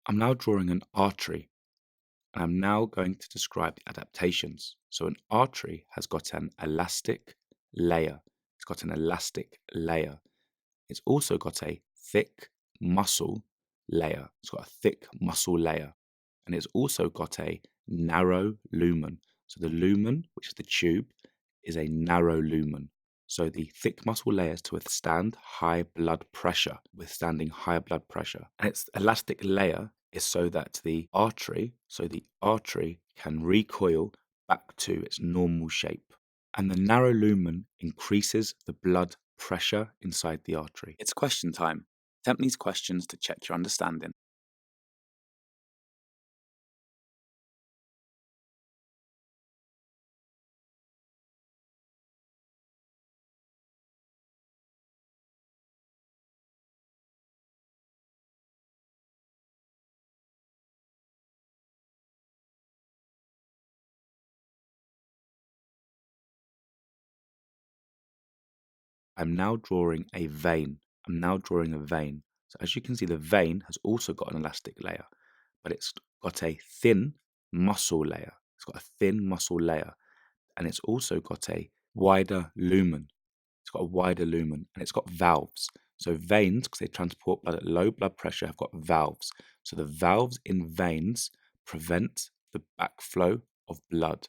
I'm now drawing an artery, and I'm now going to describe the adaptations. So an artery has got an elastic layer. It's got an elastic layer. It's also got a thick muscle layer. It's got a thick muscle layer. And it's also got a narrow lumen. So the lumen, which is the tube, is a narrow lumen. So the thick muscle layer is to withstand high blood pressure, withstanding high blood pressure. And its elastic layer is so that the artery can recoil back to its normal shape. And the narrow lumen increases the blood pressure inside the artery. It's question time. Attempt these questions to check your understanding. I'm now drawing a vein. So as you can see, the vein has also got an elastic layer, but it's got a thin muscle layer. And it's also got a wider lumen. And it's got valves. So veins, because they transport blood at low blood pressure, have got valves. So the valves in veins prevent the backflow of blood.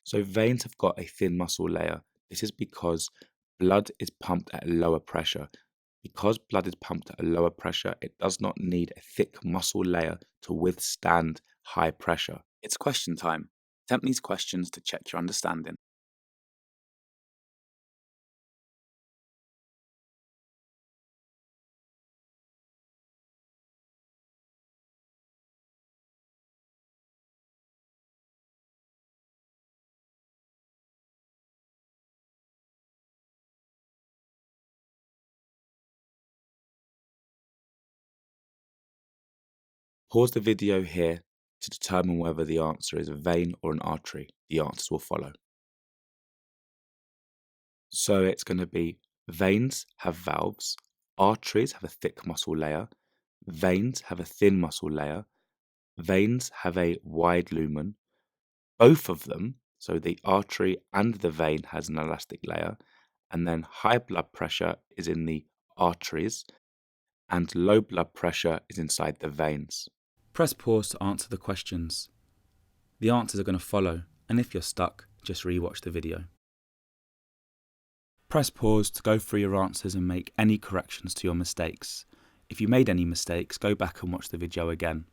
So veins have got a thin muscle layer. This is because blood is pumped at a lower pressure. Because blood is pumped at a lower pressure, it does not need a thick muscle layer to withstand high pressure. It's question time. Attempt these questions to check your understanding. Pause the video here to determine whether the answer is a vein or an artery. The answers will follow. So it's going to be veins have valves, arteries have a thick muscle layer, veins have a thin muscle layer, veins have a wide lumen. Both of them, so the artery and the vein, has an elastic layer, and then high blood pressure is in the arteries and low blood pressure is inside the veins. Press pause to answer the questions. The answers are going to follow, and if you're stuck, just rewatch the video. Press pause to go through your answers and make any corrections to your mistakes. If you made any mistakes, go back and watch the video again.